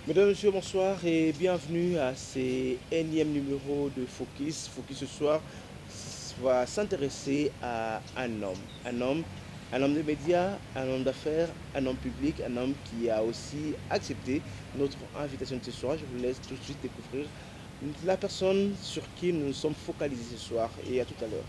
Mesdames, Messieurs, bonsoir et bienvenue à ce énième numéro de Focus. Focus ce soir va s'intéresser à un homme de médias, un homme d'affaires, un homme public, un homme qui a aussi accepté notre invitation de ce soir. Je vous laisse tout de suite découvrir la personne sur qui nous nous sommes focalisés ce soir et à tout à l'heure.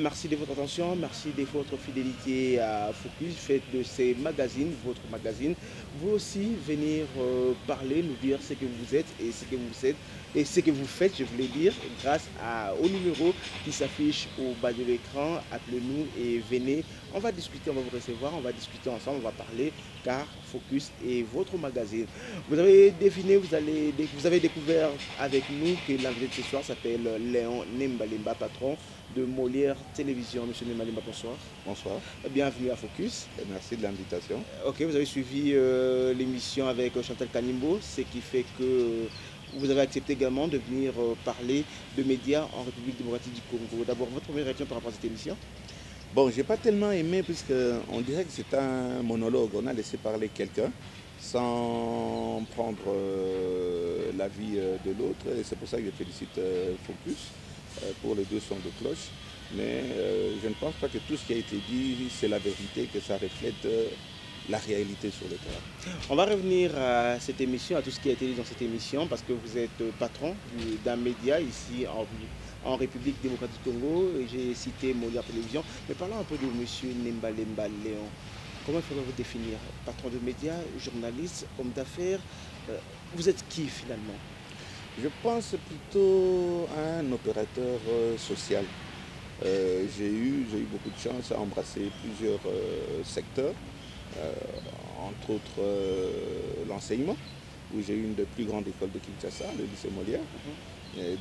Merci de votre attention, merci de votre fidélité à Focus. Faites de ces magazines votre magazine. Vous aussi venir parler, nous dire ce que vous êtes et ce que vous êtes et ce que vous faites, je voulais dire, grâce au numéro qui s'affiche au bas de l'écran. Appelez-nous et venez. On va discuter, on va vous recevoir, on va discuter ensemble, on va parler car Focus est votre magazine. Vous avez deviné, vous avez découvert avec nous que l'invité de ce soir s'appelle Léon Nembalemba, patron de Molière Télévision. Monsieur Nembalemba, bonsoir. Bonsoir. Bienvenue à Focus. Et merci de l'invitation. Ok, vous avez suivi l'émission avec Chantal Kanimbo, ce qui fait que vous avez accepté également de venir parler de médias en République démocratique du Congo. D'abord, votre première réaction par rapport à cette émission? Bon, j'ai pas tellement aimé puisqu'on dirait que c'est un monologue. On a laissé parler quelqu'un sans prendre l'avis de l'autre. Et c'est pour ça que je félicite Focus pour les deux sons de cloche. Mais je ne pense pas que tout ce qui a été dit, c'est la vérité, que ça reflète la réalité sur le terrain. On va revenir à cette émission, à tout ce qui a été dit dans cette émission, parce que vous êtes patron d'un média ici en République démocratique du Congo. J'ai cité Molière Télévision, mais parlons un peu de M. Nembalemba Léon. Comment il faudrait vous définir? Patron de médias, journaliste, homme d'affaires, vous êtes qui finalement? Je pense plutôt à un opérateur social. J'ai eu beaucoup de chance à embrasser plusieurs secteurs, entre autres l'enseignement, où j'ai eu une des plus grandes écoles de Kinshasa, le lycée Molière.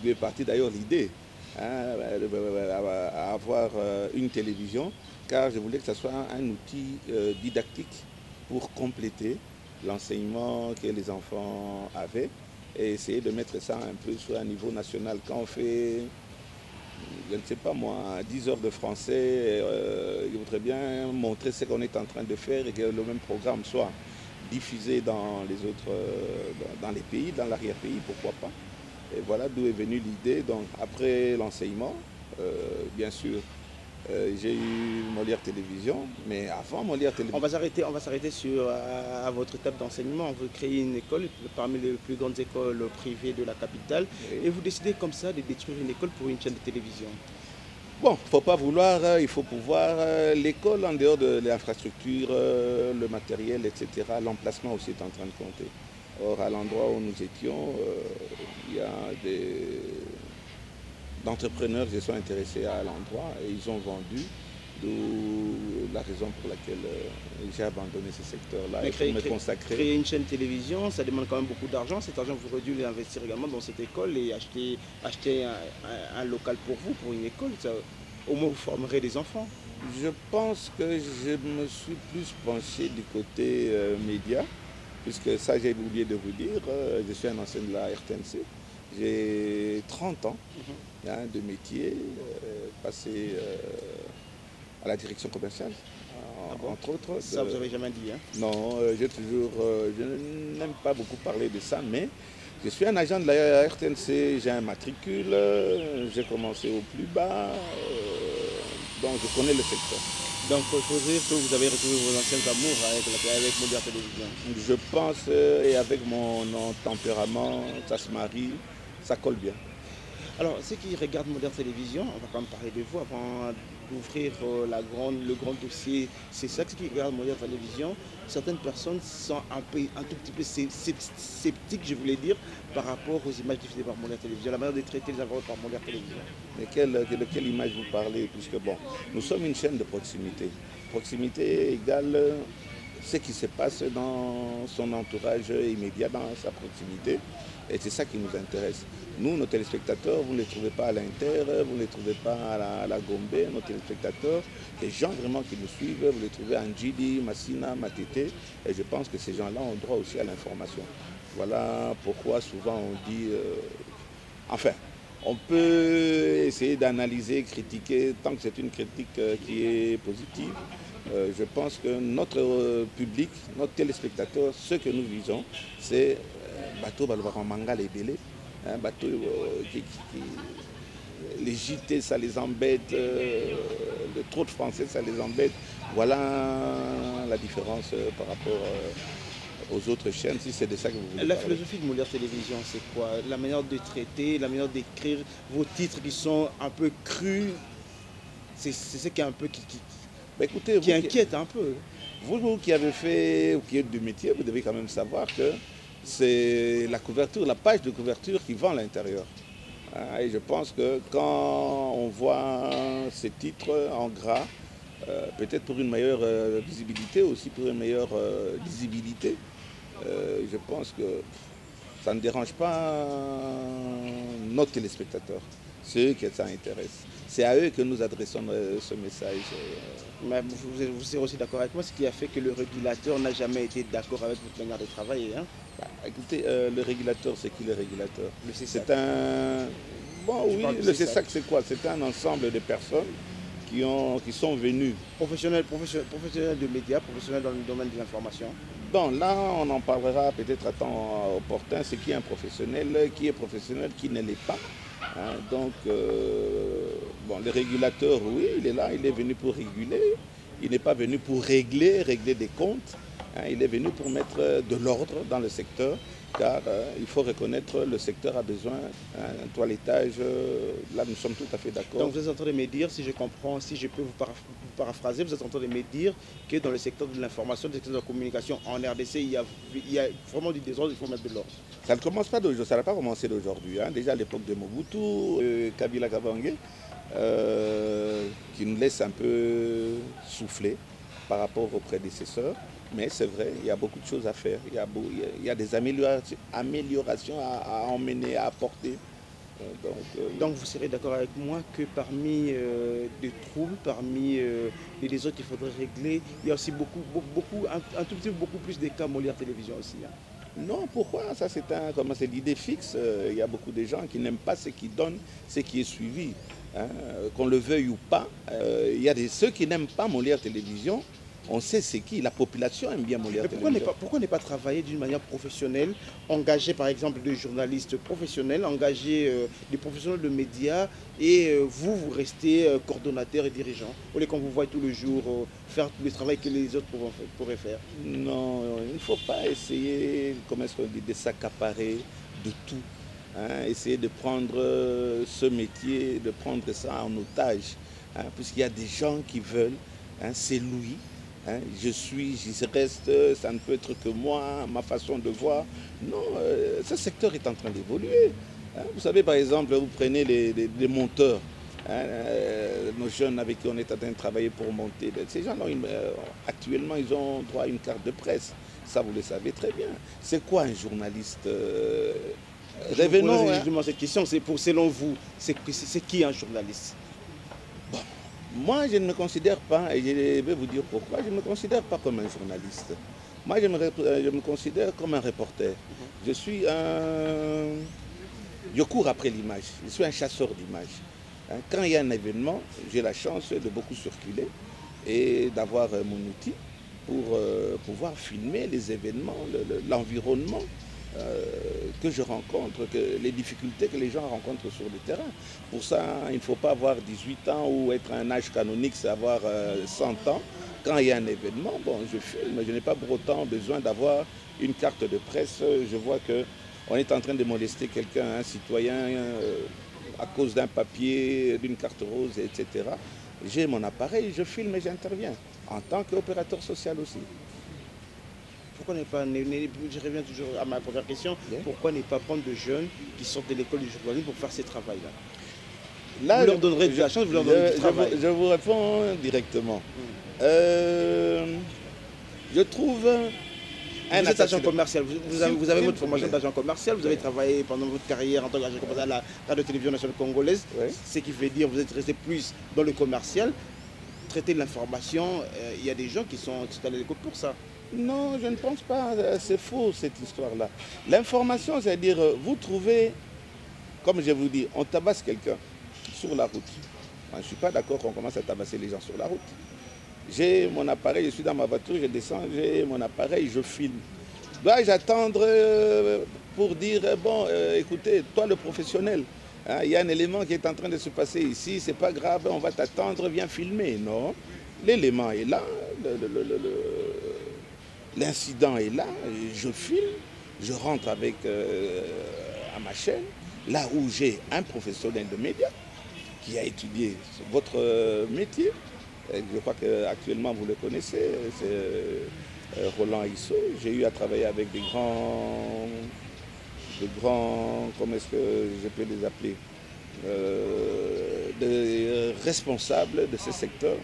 D'où est partie d'ailleurs l'idée à avoir une télévision, car je voulais que ce soit un outil didactique pour compléter l'enseignement que les enfants avaient et essayer de mettre ça un peu sur un niveau national. Quand on fait, je ne sais pas moi, 10 heures de français, je voudrais bien montrer ce qu'on est en train de faire et que le même programme soit diffusé dans les autres, dans les pays, dans l'arrière-pays, pourquoi pas. Et voilà d'où est venue l'idée. Donc après l'enseignement, bien sûr, j'ai eu Molière Télévision, mais avant Molière Télévision... On va s'arrêter sur à votre étape d'enseignement. Vous créez une école parmi les plus grandes écoles privées de la capitale, Oui. et vous décidez comme ça de détruire une école pour une chaîne de télévision. Bon, il ne faut pas vouloir, il faut pouvoir. L'école, en dehors de l'infrastructure, le matériel, etc., l'emplacement aussi est en train de compter. Or, à l'endroit où nous étions, il y a d'entrepreneurs qui se sont intéressés à l'endroit et ils ont vendu, d'où la raison pour laquelle j'ai abandonné ce secteur-là et pour me consacrer. Créer une chaîne de télévision, ça demande quand même beaucoup d'argent. Cet argent, vous aurez dû l'investir également dans cette école et acheter un local pour vous, pour une école. Ça, au moins, vous formerez des enfants. Je pense que je me suis plus penché du côté média, puisque ça j'ai oublié de vous dire, je suis un ancien de la RTNC. J'ai 30 ans de métier, passé à la direction commerciale, entre autres. Ça, vous n'avez jamais dit, hein? Non, je n'aime pas beaucoup parler de ça, mais je suis un agent de la RTNC, j'ai un matricule, j'ai commencé au plus bas, donc je connais le secteur. Donc, il faut dire que vous avez retrouvé vos anciens amours avec Molière Télévision. Je pense, et avec mon tempérament, ça se marie. ça colle bien. Alors, ceux qui regardent Modern Télévision, on va quand même parler de vous avant d'ouvrir le grand dossier. C'est ça, ceux qui regardent Modern Télévision, certaines personnes sont un tout petit peu sceptiques, je voulais dire, par rapport aux images diffusées par Modern Télévision, la manière de traiter les informations par Modern Télévision. Mais de quelle image vous parlez? Puisque bon, nous sommes une chaîne de proximité. Proximité égale ce qui se passe dans son entourage immédiat, dans sa proximité. Et c'est ça qui nous intéresse. Nous, nos téléspectateurs, vous ne les trouvez pas à l'Inter, vous ne les trouvez pas à la Gombe. Nos téléspectateurs, les gens vraiment qui nous suivent, vous les trouvez à Ndjidi, Massina, Matete. Et je pense que ces gens-là ont droit aussi à l'information. Voilà pourquoi souvent on dit... enfin, on peut essayer d'analyser, critiquer, tant que c'est une critique qui est positive. Je pense que notre public, notre téléspectateur, ce que nous visons, c'est bateau Balvaramanga les Bélé, bateau les JT ça les embête, le trop de français ça les embête. Voilà la différence par rapport aux autres chaînes, si c'est de ça que vous voulez La parler. philosophie de Modern Télévision, c'est quoi? La manière de traiter, la manière d'écrire vos titres qui sont un peu crus, c'est ce qui est un peu Ben écoutez, qui inquiète un peu. Vous qui avez fait, ou qui êtes du métier, vous devez quand même savoir que c'est la couverture, la page de couverture qui vend l'intérieur. Et je pense que quand on voit ces titres en gras, peut-être pour une meilleure visibilité, aussi pour une meilleure lisibilité, je pense que ça ne dérange pas nos téléspectateurs. C'est eux qui ça intéresse. C'est à eux que nous adressons ce message. Mais vous serez aussi d'accord avec moi, ce qui a fait que le régulateur n'a jamais été d'accord avec votre manière de travailler. Hein? Bah, écoutez, le régulateur, c'est qui le régulateur? Le CESAC. C'est un... Bon oui, le CESAC c'est quoi? C'est un ensemble de personnes qui sont venues. Professionnels de médias, professionnels dans le domaine de l'information. Bon, là, on en parlera peut-être à temps opportun. C'est qui est professionnel, qui ne l'est pas. Hein, donc, bon, le régulateur, oui, il est là, il est venu pour réguler. Il n'est pas venu pour régler des comptes. Hein, il est venu pour mettre de l'ordre dans le secteur, car il faut reconnaître le secteur a besoin d'un toilettage. Là, nous sommes tout à fait d'accord. Donc, vous êtes en train de me dire, si je comprends, si je peux vous paraphraser, vous êtes en train de me dire que dans le secteur de l'information, le secteur de la communication en RDC, il y a vraiment du désordre, il faut mettre de l'ordre. Ça ne commence pas d'aujourd'hui, ça n'a pas commencé d'aujourd'hui. Hein. Déjà à l'époque de Mobutu, Kabila Kabange, qui nous laisse un peu souffler par rapport aux prédécesseurs. Mais c'est vrai, il y a beaucoup de choses à faire. Il y a des améliorations à emmener, à apporter. Donc vous serez d'accord avec moi que parmi des troubles, parmi les désordres qu'il faudrait régler, il y a aussi un tout petit peu beaucoup plus de cas Molière Télévision aussi. Hein. Non, pourquoi? Ça c'est l'idée fixe. Il y a beaucoup de gens qui n'aiment pas ce qui donne, ce qui est suivi. Hein. Qu'on le veuille ou pas, il y a ceux qui n'aiment pas Molière Télévision. On sait c'est qui, la population aime bien Molière Télévision. Pourquoi ne pas travailler d'une manière professionnelle, engager par exemple des journalistes professionnels, engager des professionnels de médias et vous restez coordonnateur et dirigeant, au lieu qu'on vous voit tout le jour faire tout le travail que les autres pourraient faire? Non, il ne faut pas essayer, comment est-ce qu'on dit, de s'accaparer de tout. Hein, essayer de prendre ce métier, de prendre ça en otage, hein, puisqu'il y a des gens qui veulent, hein, c'est lui. Hein, je reste, ça ne peut être que moi, ma façon de voir. Non, ce secteur est en train d'évoluer. Hein, vous savez, par exemple, vous prenez les monteurs, hein, nos jeunes avec qui on est en train de travailler pour monter. Ces gens-là, actuellement, ils ont droit à une carte de presse. Ça, vous le savez très bien. C'est quoi un journaliste Revenons justement à cette question. Selon vous, c'est qui un journaliste? Bon. Moi, je ne me considère pas, et je vais vous dire pourquoi, je ne me considère pas comme un journaliste. Moi, je me considère comme un reporter. Je suis je cours après l'image, je suis un chasseur d'images. Hein, quand il y a un événement, j'ai la chance de beaucoup circuler et d'avoir mon outil pour pouvoir filmer les événements, l'environnement que je rencontre, les difficultés que les gens rencontrent sur le terrain. Pour ça, il ne faut pas avoir 18 ans ou être un âge canonique, c'est avoir 100 ans. Quand il y a un événement, bon, je filme, je n'ai pas pour autant besoin d'avoir une carte de presse. Je vois que on est en train de molester quelqu'un, un citoyen, à cause d'un papier, d'une carte rose, etc. J'ai mon appareil, je filme et j'interviens, en tant qu'opérateur social aussi. Pourquoi ne pas, je reviens toujours à ma première question, Yeah. pourquoi ne pas prendre de jeunes qui sortent de l'école du journalisme pour faire ce travail-là? Là, Vous leur donnerez de la chance, vous leur donnerez du travail. je vous réponds directement. Je trouve Vous êtes agent assassinat. commercial, vous avez S'il votre vous formation plaît. d'agent commercial, vous avez travaillé pendant votre carrière en tant qu'agent commercial à la radio-télévision nationale congolaise, Oui. ce qui veut dire que vous êtes resté plus dans le commercial, traiter de l'information, il y a des gens qui sont allés à l'école pour ça. Non, je ne pense pas. C'est faux cette histoire-là. L'information, c'est-à-dire, vous trouvez, comme je vous dis, on tabasse quelqu'un sur la route. Moi, je ne suis pas d'accord qu'on commence à tabasser les gens sur la route. J'ai mon appareil, je suis dans ma voiture, je descends, j'ai mon appareil, je filme. Dois-je attendre pour dire, bon, écoutez, toi le professionnel, hein, il y a un élément qui est en train de se passer ici, c'est pas grave, on va t'attendre, viens filmer. Non, l'élément est là, l'incident est là, je filme, je rentre avec à ma chaîne, là où j'ai un professionnel de médias qui a étudié votre métier. Je crois qu'actuellement vous le connaissez, c'est Roland Issou. J'ai eu à travailler avec des grands, comment est-ce que je peux les appeler, des responsables de ce secteur.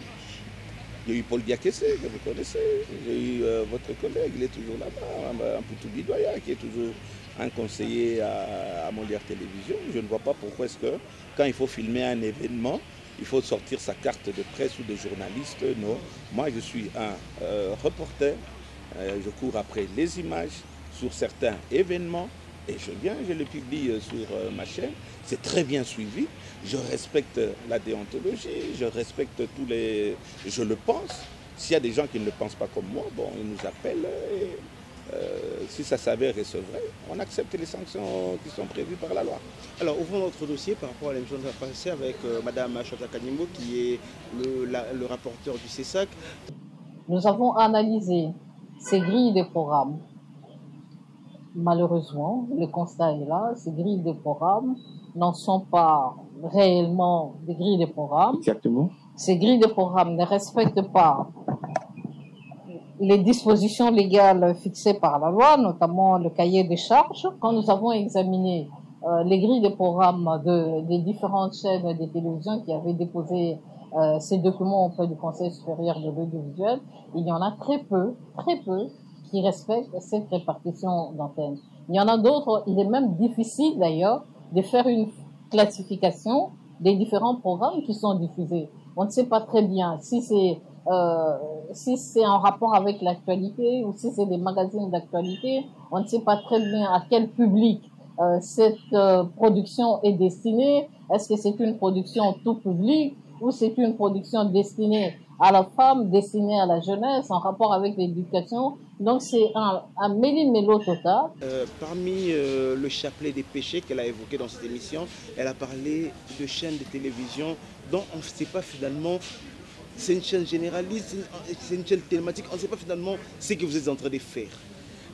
Il y a eu Paul Diakessé, que vous connaissez. J'ai eu votre collègue, il est toujours là-bas, Mpoutou Bidoya, qui est toujours un conseiller à Mondial Télévision. Je ne vois pas pourquoi est-ce que, quand il faut filmer un événement, il faut sortir sa carte de presse ou de journaliste. Non, moi je suis un reporter, je cours après les images sur certains événements et je viens, je le publie sur ma chaîne. C'est très bien suivi, je respecte la déontologie, je respecte tous les... Je le pense. S'il y a des gens qui ne le pensent pas comme moi, bon, ils nous appellent et si ça s'avère et c'est vrai, on accepte les sanctions qui sont prévues par la loi. Alors, ouvrons notre dossier par rapport à l'émission de la passée avec Madame Chota Kanimbo, qui est le rapporteur du CESAC. Nous avons analysé ces grilles de programmes. Malheureusement, le constat est là, ces grilles de programmes n'en sont pas réellement des grilles de programmes. Exactement. Ces grilles de programmes ne respectent pas les dispositions légales fixées par la loi, notamment le cahier des charges. Quand nous avons examiné les grilles de programmes des différentes chaînes de télévision qui avaient déposé ces documents auprès du Conseil supérieur de l'audiovisuel, il y en a très peu qui respectent cette répartition d'antennes. Il y en a d'autres, il est même difficile d'ailleurs de faire une classification des différents programmes qui sont diffusés. On ne sait pas très bien si c'est en rapport avec l'actualité ou si c'est des magazines d'actualité. On ne sait pas très bien à quel public cette production est destinée. Est-ce que c'est une production tout public ou c'est une production destinée à la femme, destinée à la jeunesse, en rapport avec l'éducation? Donc c'est un méli-mélo total. Parmi le chapelet des péchés qu'elle a évoqué dans cette émission, elle a parlé de chaînes de télévision dont on ne sait pas finalement, c'est une chaîne généraliste, c'est une chaîne thématique, on ne sait pas finalement ce que vous êtes en train de faire.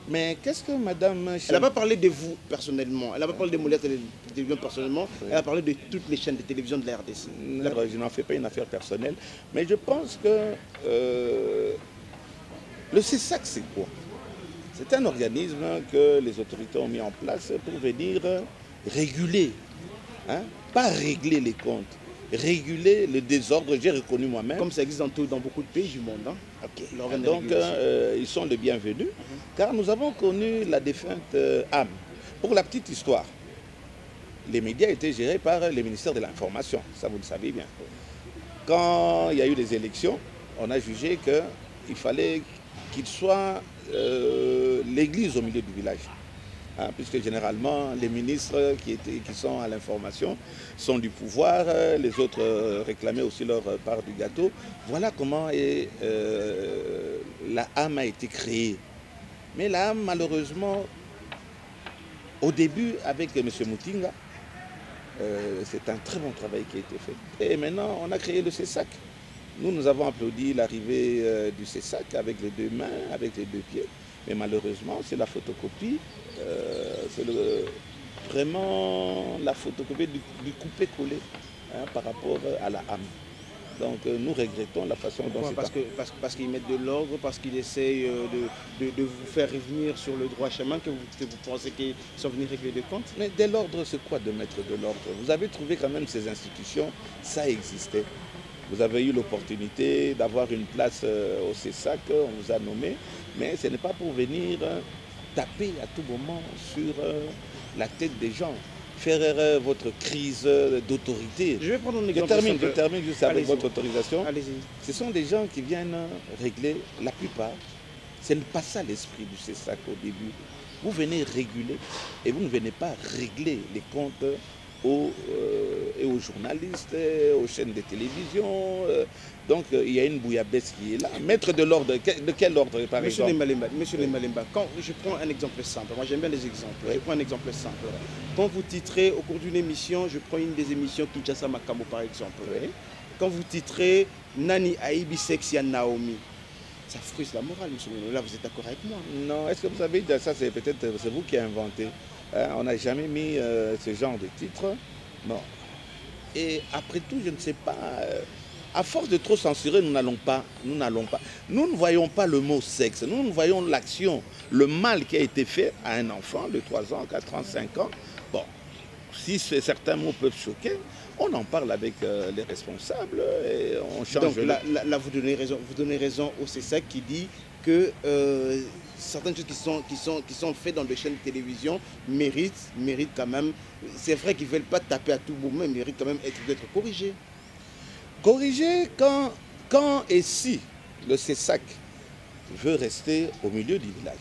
Mais qu'est-ce que Madame... Elle n'a pas parlé de vous personnellement, elle n'a pas parlé de Mondial Télévision personnellement, oui. Elle a parlé de toutes les chaînes de télévision de la RDC. Je n'en fais pas une affaire personnelle, mais je pense que le CESAC, c'est quoi? C'est un organisme que les autorités ont mis en place pour venir réguler, hein? Pas régler les comptes, réguler le désordre, j'ai reconnu moi-même. Comme ça existe dans beaucoup de pays du monde. Hein? Okay. Donc, ils sont les bienvenus, car nous avons connu la défunte âme. Pour la petite histoire, les médias étaient gérés par le ministère de l'Information, ça vous le savez bien. Quand il y a eu les élections, on a jugé qu'il fallait qu'il soit l'église au milieu du village. Hein, puisque généralement, les ministres qui sont à l'information sont du pouvoir, les autres réclamaient aussi leur part du gâteau. Voilà comment la âme a été créée. Mais la âme, malheureusement, au début, avec M. Moutinga, c'est un très bon travail qui a été fait. Et maintenant, on a créé le CESAC. Nous avons applaudi l'arrivée du CESAC avec les deux mains, avec les deux pieds. Mais malheureusement, c'est la photocopie c'est vraiment la photocopie du coupé-collé par rapport à la âme. Donc nous regrettons la façon dont c'est... Parce qu'ils mettent de l'ordre, parce qu'ils essayent de vous faire revenir sur le droit chemin que vous pensez qu'ils sont venus régler des comptes. Mais de l'ordre, c'est quoi de mettre de l'ordre? Vous avez trouvé quand même ces institutions, ça existait. Vous avez eu l'opportunité d'avoir une place au CESAC, on vous a nommé, mais ce n'est pas pour venir taper à tout moment sur la tête des gens. Faire votre crise d'autorité. Je vais prendre un exemple. Je termine juste avec votre autorisation. Allez-y. Ce sont des gens qui viennent régler, la plupart. Ce n'est pas ça l'esprit du CESAC au début. Vous venez réguler et vous ne venez pas régler les comptes aux journalistes, aux chaînes de télévision. Donc il y a une bouillabaisse qui est là. Mettre de l'ordre, de quel ordre par exemple? Monsieur Nemalemba, quand je prends un exemple simple, moi j'aime bien les exemples, je prends un exemple simple. Quand vous titrez au cours d'une émission, je prends une des émissions Kinshasa Makamo par exemple. Quand vous titrez Nani Aibi Sexia Naomi, ça frustre la morale, monsieur Nemalemba. Là vous êtes d'accord avec moi? Non, est-ce que vous savez, ça c'est peut-être vous qui avez inventé. On n'a jamais mis ce genre de titre. Bon. Et après tout, je ne sais pas, à force de trop censurer, nous n'allons pas. Nous ne voyons pas le mot sexe, nous voyons l'action, le mal qui a été fait à un enfant de 3 ans, 4 ans, 5 ans. Bon, si certains mots peuvent choquer, on en parle avec les responsables et on change. Donc là vous donnez raison au CESAC qui dit que certaines choses qui sont faites dans des chaînes de télévision méritent quand même, c'est vrai qu'ils ne veulent pas taper à tout moment, mais méritent quand même d'être corrigés. Corrigés quand et si le CESAC veut rester au milieu du village.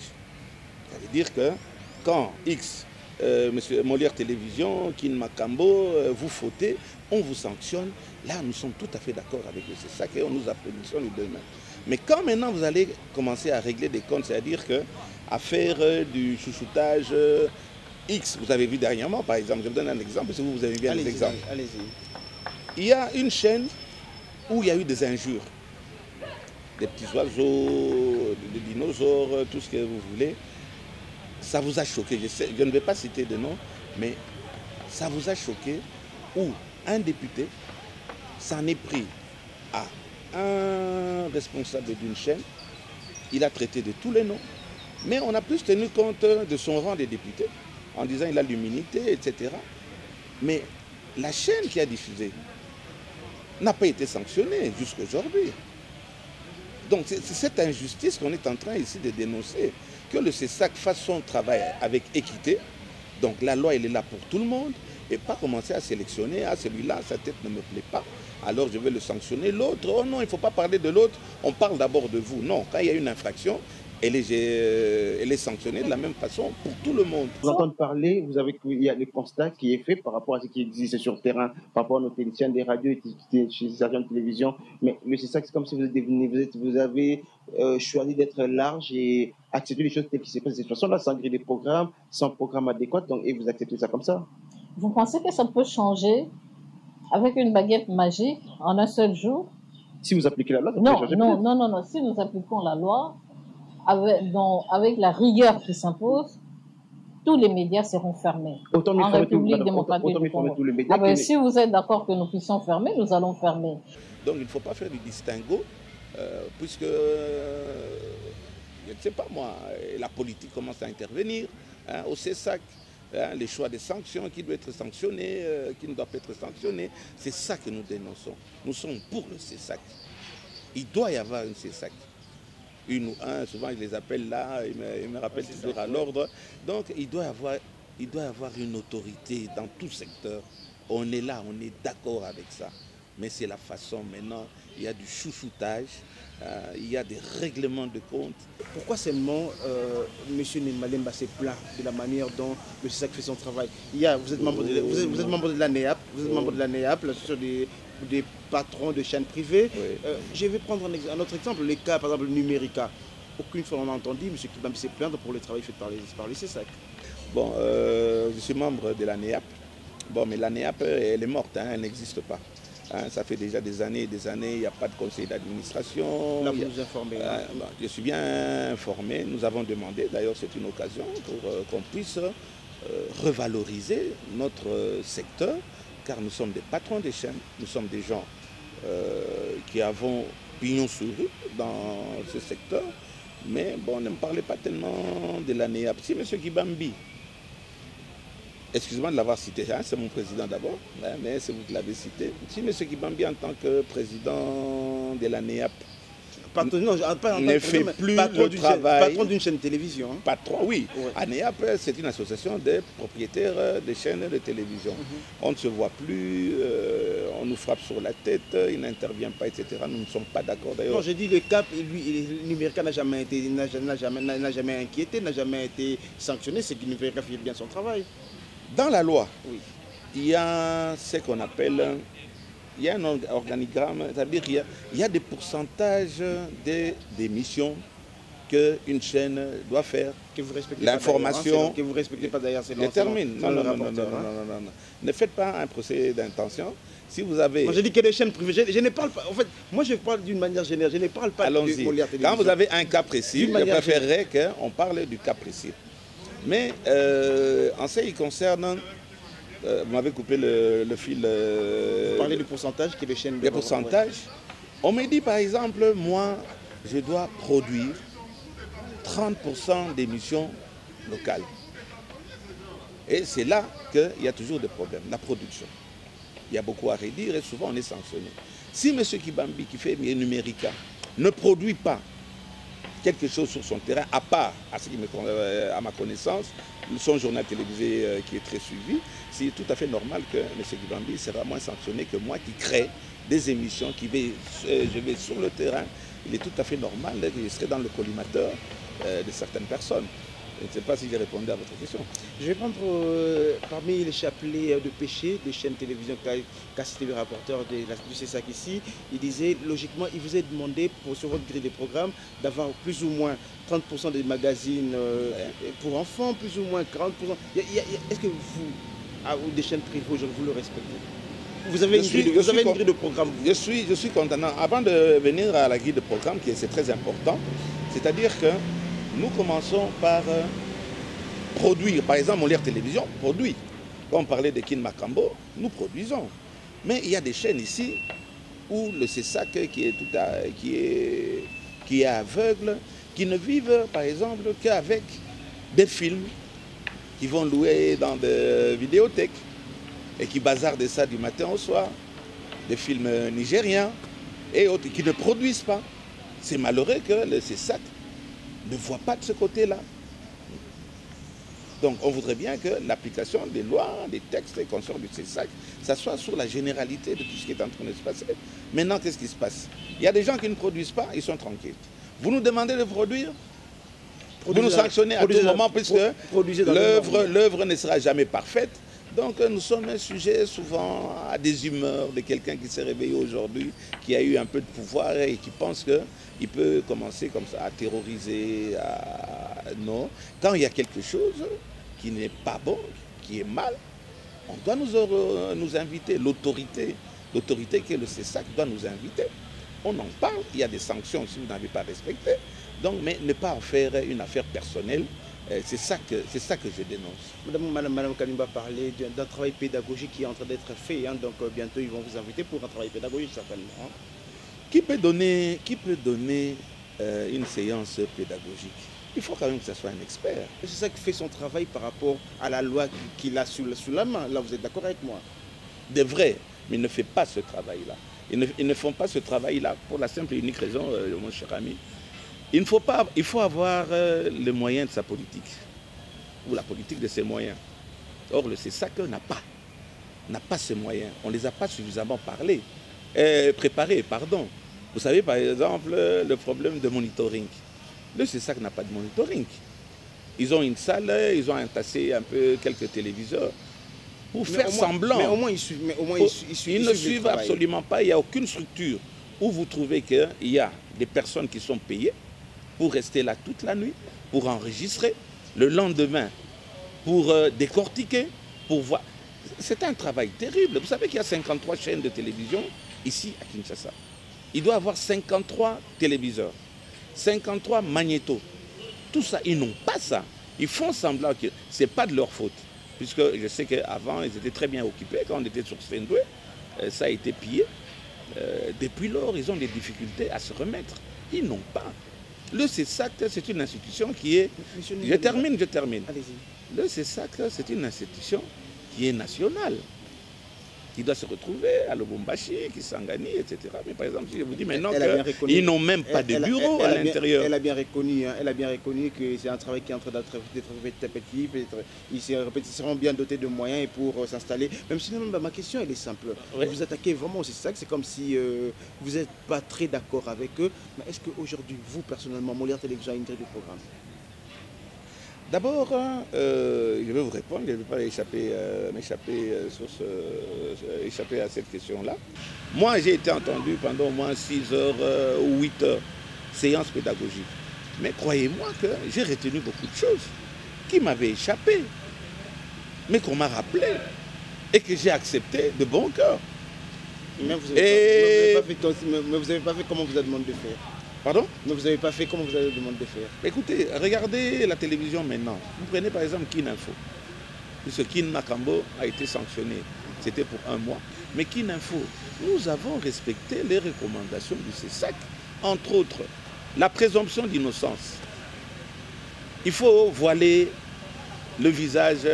Ça veut dire que quand X, Monsieur Molière Télévision, Kin Makambo, vous fautez, on vous sanctionne. Là, nous sommes tout à fait d'accord avec le CESAC et on nous applaudissons les deux mains. Mais quand maintenant vous allez commencer à régler des comptes, c'est-à-dire qu'à faire du chouchoutage X, vous avez vu dernièrement par exemple, je vous donne un exemple, si vous avez bien les exemples. Allez-y. Il y a une chaîne où il y a eu des injures. Des petits oiseaux, des dinosaures, tout ce que vous voulez. Ça vous a choqué, je ne vais pas citer de nom, mais ça vous a choqué où un député s'en est pris à un responsable d'une chaîne, il a traité de tous les noms, mais on a plus tenu compte de son rang de député, en disant qu'il a l'immunité, etc. Mais la chaîne qui a diffusé n'a pas été sanctionnée jusqu'à aujourd'hui. Donc c'est cette injustice qu'on est en train ici de dénoncer, que le CESAC fasse son travail avec équité. Donc la loi elle est là pour tout le monde, et pas commencer à sélectionner, ah celui-là, sa tête ne me plaît pas, alors je vais le sanctionner. L'autre, oh non, il ne faut pas parler de l'autre, on parle d'abord de vous. Non, quand il y a une infraction, elle est sanctionnée de la même façon pour tout le monde. Vous entendez parler, il y a le constat qui est fait par rapport à ce qui existe sur le terrain, par rapport à nos techniciens des radios et chez les agents de télévision. Mais c'est ça, c'est comme si vous avez choisi d'être large et accepter les choses telles qui se passent de cette façon-là, sans griller des programmes, sans programme adéquat, donc, et vous acceptez ça comme ça. Vous pensez que ça peut changer avec une baguette magique en un seul jour? Si vous appliquez la loi, ça non, peut changer. Non. Si nous appliquons la loi, avec la rigueur qui s'impose, tous les médias seront fermés. Autant en République démocratique du Congo. Tous les médias. Si vous êtes d'accord que nous puissions fermer, nous allons fermer. Donc il ne faut pas faire du distinguo, puisque, je ne sais pas moi, la politique commence à intervenir, au CESAC. Les choix des sanctions, qui doit être sanctionné, qui ne doit pas être sanctionné. C'est ça que nous dénonçons. Nous sommes pour le CESAC. Il doit y avoir un CESAC. Une ou un, souvent je les appelle là, ils me rappellent toujours à l'ordre. Donc il doit y avoir une autorité dans tout secteur. On est là, on est d'accord avec ça. Mais c'est la façon maintenant, il y a du chouchoutage, il y a des règlements de compte. Pourquoi seulement M. Nemalemba s'est plaint de la manière dont le CESAC fait son travail? Vous êtes membre de la NEAP, l'association des patrons de chaînes privées. Oui. Je vais prendre un autre exemple, le cas par exemple Numérica. Aucune fois on a entendu M. Kibambi s'est plaindre pour le travail fait par le CESAC. Bon, je suis membre de la NEAP. Bon, mais la NEAP, elle est morte, elle n'existe pas. Ça fait déjà des années, il n'y a pas de conseil d'administration. Là, vous nous informez. Je suis bien informé. Nous avons demandé, d'ailleurs c'est une occasion pour qu'on puisse revaloriser notre secteur, car nous sommes des patrons des chaînes, nous sommes des gens qui avons pignon sur rue dans ce secteur, mais bon, ne me parlez pas tellement de l'ANEAP. Si M. Kibambi, excusez-moi de l'avoir cité, hein, c'est mon président d'abord, hein, mais c'est vous qui l'avez cité, si M. Kibambi en tant que président de l'ANEAP ne fait plus le travail. Patron d'une chaîne de télévision. Hein. Patron, oui. Ouais. ANEAP, c'est une association des propriétaires de chaînes de télévision. On ne se voit plus, on nous frappe sur la tête, il n'intervient pas, etc. Nous ne sommes pas d'accord d'ailleurs. Non, j'ai dit le CAP, lui, Numérica n'a jamais inquiété, n'a jamais été sanctionné, c'est que Numérica fait bien son travail. Dans la loi, Oui. il y a ce qu'on appelle... Il y a un organigramme, c'est-à-dire qu'il y a des pourcentages d'émissions qu'une chaîne doit faire. Que vous respectez l'information. Que vous respectez pas d'ailleurs, c'est Je termine. Non. Ne faites pas un procès d'intention. Si vous avez... Moi, je dis que les chaînes privées, je ne parle pas... En fait, moi, je parle d'une manière générale, je ne parle pas de Molière Télévision. Quand vous avez un cas précis, je préférerais qu'on parle du cas précis. Mais en ce qui concerne... vous m'avez coupé le fil. Vous parlez du pourcentage qui est les chaînes. Des pourcentages. On me dit par exemple, moi, je dois produire 30% d'émissions locales. Et c'est là qu'il y a toujours des problèmes, la production. Il y a beaucoup à redire et souvent on est sanctionné. Si M. Kibambi, qui fait Numérica, ne produit pas quelque chose sur son terrain, à part, à ma connaissance, son journal télévisé qui est très suivi, c'est tout à fait normal que M. Kibambi sera moins sanctionné que moi qui crée des émissions, je vais sur le terrain. Il est tout à fait normal que je serai dans le collimateur de certaines personnes. Je ne sais pas si j'ai répondu à votre question. Je vais prendre parmi les chapelets de péché des chaînes de télévision qu'a cité le rapporteur du CESAC ici. Il disait, logiquement, il vous est demandé sur votre grille de programme d'avoir plus ou moins 30% des magazines pour enfants, plus ou moins 40%. Est-ce que vous, ou des chaînes privées aujourd'hui, vous le respectez? Vous avez une grille de programme. Je suis content. Avant de venir à la grille de programme, c'est très important, c'est-à-dire que nous commençons par produire. Par exemple, Molière Télévision produit. Quand on parlait de Kin Makambo, nous produisons. Mais il y a des chaînes ici où le CESAC qui est aveugle, qui ne vivent par exemple qu'avec des films qui vont louer dans des vidéothèques et qui bazardent ça du matin au soir, des films nigériens et autres qui ne produisent pas. C'est malheureux que le CESAC ne voit pas de ce côté-là. Donc on voudrait bien que l'application des lois, des textes et consorts du CESAC, ça soit sur la généralité de tout ce qui est en train de se passer. Maintenant, qu'est-ce qui se passe? Il y a des gens qui ne produisent pas, ils sont tranquilles. Vous nous demandez de produire, vous nous sanctionnez à tout moment, puisque l'œuvre ne sera jamais parfaite. Donc nous sommes un sujet souvent à des humeurs de quelqu'un qui s'est réveillé aujourd'hui, qui a eu un peu de pouvoir et qui pense qu'il peut commencer comme ça à terroriser. Non, quand il y a quelque chose qui n'est pas bon, qui est mal, on doit nous inviter. L'autorité qui est le CESAC doit nous inviter. On en parle, il y a des sanctions si vous n'avez pas respecté. Donc, mais ne pas en faire une affaire personnelle. C'est ça que je dénonce. Madame Kanimba parlait d'un travail pédagogique qui est en train d'être fait. Hein, donc bientôt, ils vont vous inviter pour un travail pédagogique, certainement. Hein. Qui peut donner une séance pédagogique? Il faut quand même que ce soit un expert. C'est ça qui fait son travail par rapport à la loi qu'il a sous la main. Là, vous êtes d'accord avec moi? De vrai, mais il ne fait pas ce travail-là. Ils ne font pas ce travail-là pour la simple et unique raison, mon cher ami. Il faut avoir les moyens de sa politique, ou la politique de ses moyens. Or, le CESAC n'a pas ces moyens. On ne les a pas suffisamment préparés. Vous savez, par exemple, le problème de monitoring. Le CESAC n'a pas de monitoring. Ils ont une salle, ils ont entassé un peu quelques téléviseurs pour faire semblant. Mais au moins, ils suivent. Ils ne suivent absolument pas. Il n'y a aucune structure où vous trouvez qu'il y a des personnes qui sont payées pour rester là toute la nuit, pour enregistrer, le lendemain, pour décortiquer, pour voir. C'est un travail terrible. Vous savez qu'il y a 53 chaînes de télévision ici à Kinshasa. Il doit y avoir 53 téléviseurs, 53 magnétos. Tout ça, ils n'ont pas ça. Ils font semblant que ce n'est pas de leur faute. puisque je sais qu'avant, ils étaient très bien occupés. Quand on était sur Sendoué, ça a été pillé. Depuis lors, ils ont des difficultés à se remettre. Ils n'ont pas. Le CESAC, c'est une institution qui est... Je termine. Allez-y. Le CESAC, c'est une institution qui est nationale, qui doit se retrouver à Lubumbashi, Kisangani, etc. Mais par exemple, si je vous dis maintenant qu'ils n'ont même pas de bureau à l'intérieur. Elle a bien reconnu que c'est un travail qui est en train d'être fait petit. Ils seront bien dotés de moyens pour s'installer. Même si ma question elle est simple. Oui. Vous attaquez vraiment, c'est comme si vous n'êtes pas très d'accord avec eux. Mais est-ce qu'aujourd'hui, vous personnellement, Molière Télévision a une grille de programme? D'abord, je vais vous répondre, je ne vais pas échapper à cette question-là. Moi, j'ai été entendu pendant au moins 6 heures ou 8 heures, séance pédagogique. Mais croyez-moi que j'ai retenu beaucoup de choses qui m'avaient échappé, mais qu'on m'a rappelé et que j'ai accepté de bon cœur. Mais vous n'avez pas fait comme on vous a demandé de faire. Pardon? Mais vous n'avez pas fait comme vous avez demandé de faire. Écoutez, regardez la télévision maintenant. Vous prenez par exemple Kin Info. Puisque Kin Makambo a été sanctionné. C'était pour 1 mois. Mais Kin Info, nous avons respecté les recommandations du CESAC. Entre autres, la présomption d'innocence. Il faut voiler le visage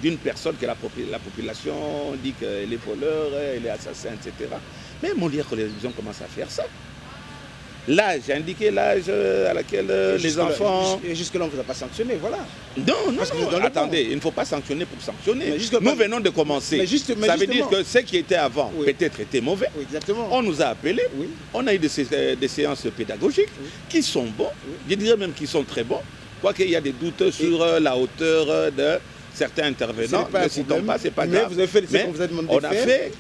d'une personne que la population dit qu'elle est voleur, elle est assassin, etc. Mais Molière Télévision commence à faire ça. L'âge, indiqué l'âge à laquelle les enfants... Et jusque-là, on ne vous a pas sanctionné, voilà. Non, attendez, il ne faut pas sanctionner pour sanctionner. Nous venons de commencer. Ça veut dire que ce qui était avant, peut-être était mauvais. Oui, exactement. On nous a appelés, on a eu des séances pédagogiques qui sont bons, je dirais même qu'ils sont très bons, quoiqu'il y a des doutes sur la hauteur de certains intervenants. Ne citons pas, c'est pas grave. Mais vous avez fait ce qu'on vous a demandé de faire.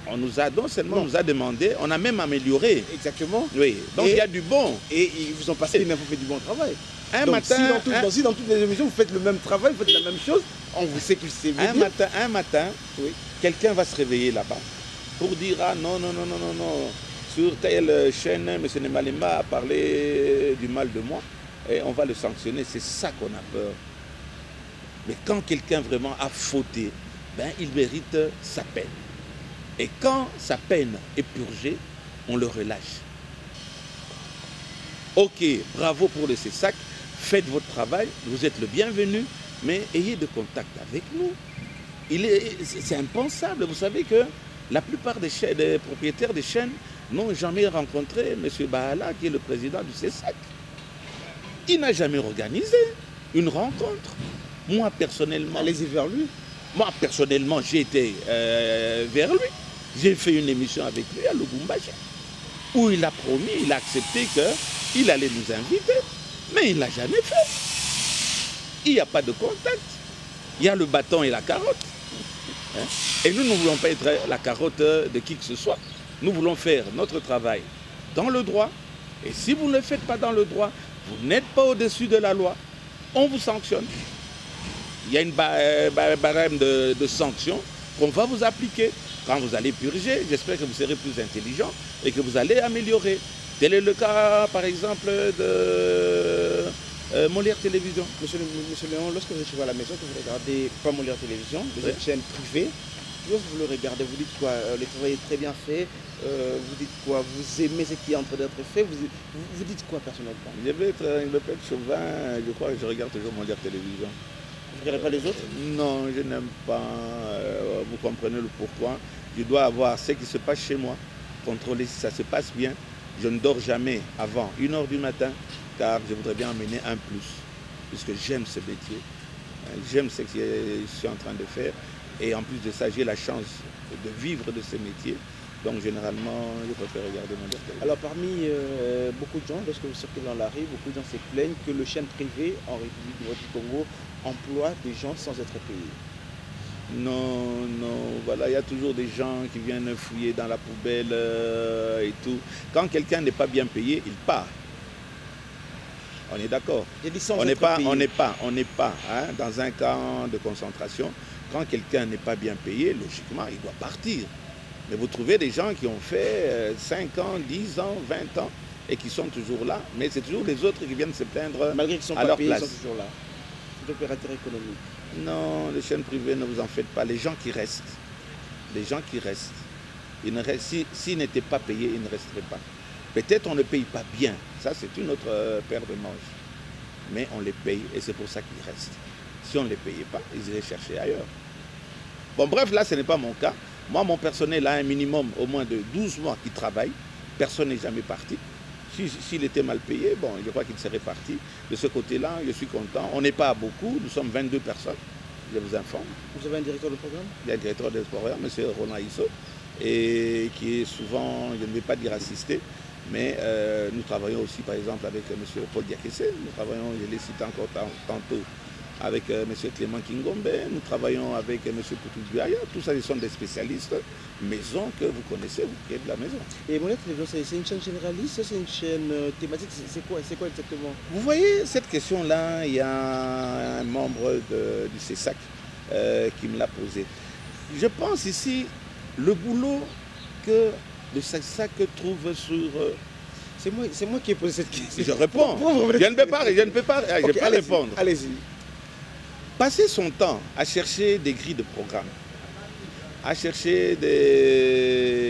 On nous a non seulement nous a demandé, on a même amélioré. Exactement. Oui. Donc il y a du bon. Et ils vous ont passé, mais vous faites du bon travail. Un matin, si dans toutes les émissions vous faites le même travail, vous faites la même chose, on vous sait que c'est vous. Un matin, quelqu'un va se réveiller là-bas pour dire ah non, sur telle chaîne, M. Nemalema a parlé du mal de moi et on va le sanctionner. C'est ça qu'on a peur. Mais quand quelqu'un vraiment a fauté, ben, il mérite sa peine. Et quand sa peine est purgée, on le relâche. Ok, bravo pour le CESAC, faites votre travail, vous êtes le bienvenu, mais ayez de contact avec nous. C'est impensable, vous savez que la plupart des propriétaires des chaînes n'ont jamais rencontré M. Bahala, qui est le président du CESAC. Il n'a jamais organisé une rencontre. Moi, personnellement... Allez-y vers lui. Moi, personnellement, j'ai été vers lui. J'ai fait une émission avec lui à Lubumbashi, où il a promis, il a accepté qu'il allait nous inviter. Mais il ne l'a jamais fait. Il n'y a pas de contact. Il y a le bâton et la carotte. Et nous ne voulons pas être la carotte de qui que ce soit. Nous voulons faire notre travail dans le droit. Et si vous ne le faites pas dans le droit, vous n'êtes pas au-dessus de la loi. On vous sanctionne. Il y a une barème de sanctions qu'on va vous appliquer. Quand vous allez purger, j'espère que vous serez plus intelligent et que vous allez améliorer. Tel est le cas, par exemple, de Molière Télévision. Monsieur Léon, lorsque vous êtes chez vous à la maison, que vous regardez pas Molière Télévision, vous êtes chaîne privée, lorsque vous le regardez, vous dites quoi? Le travail est très bien fait, vous dites quoi? Vous aimez ce qui est en train d'être fait, vous dites quoi personnellement? Je vais pas être chauvin, je crois que je regarde toujours Molière Télévision. Vous ne regardez pas les autres? Non, je n'aime pas. Vous comprenez le pourquoi. Je dois avoir ce qui se passe chez moi, contrôler si ça se passe bien. Je ne dors jamais avant 1h du matin, car je voudrais bien emmener un plus, puisque j'aime ce métier. J'aime ce que je suis en train de faire. Et en plus de ça, j'ai la chance de vivre de ce métier. Donc généralement, je préfère regarder Molière Télévision. Alors parmi beaucoup de gens, lorsque vous circulez dans la rue, beaucoup de gens se plaignent que le chaîne privé en République du Congo emploie des gens sans être payés. Non, voilà, il y a toujours des gens qui viennent fouiller dans la poubelle et tout. Quand quelqu'un n'est pas bien payé, il part. On est d'accord. On n'est pas dans un camp de concentration. Quand quelqu'un n'est pas bien payé, logiquement, il doit partir. Mais vous trouvez des gens qui ont fait 5 ans, 10 ans, 20 ans et qui sont toujours là. Mais c'est toujours les autres qui viennent se plaindre malgré qu'ils sont à leur payés, place. ils sont toujours là. d'opérateurs économiques. Non, les chaînes privées, ne vous en faites pas. Les gens qui restent, s'ils n'étaient pas payés, ils ne resteraient pas. Peut-être on ne paye pas bien, ça c'est une autre paire de manches. Mais on les paye et c'est pour ça qu'ils restent. Si on ne les payait pas, ils iraient chercher ailleurs. Bon bref, là ce n'est pas mon cas. Moi, mon personnel a un minimum au moins de 12 mois qui travaille. Personne n'est jamais parti. S'il était mal payé, bon, je crois qu'il serait parti. De ce côté-là, je suis content. On n'est pas beaucoup, nous sommes 22 personnes, je vous informe. Vous avez un directeur de programme? Il y a un directeur de programme, M. Ronan Isso, et qui est souvent, je ne vais pas dire assisté, mais nous travaillons aussi par exemple avec M. Paul Diakessé, nous travaillons, je l'ai cité encore tantôt, avec M. Clément Kingombe, nous travaillons avec M. Poutou Duaya, tout ça, ils sont des spécialistes, maison que vous connaissez, vous qui êtes de la maison. Et Monnaie Télévision, c'est une chaîne généraliste, c'est une chaîne thématique, c'est quoi exactement? Vous voyez, cette question-là, il y a un membre du CESAC qui me l'a posée. Je pense ici, le boulot que le CESAC trouve sur... C'est moi qui ai posé cette question. Je réponds. Je ne peux pas Okay, répondre. Allez-y. Passer son temps à chercher des grilles de programme, à chercher des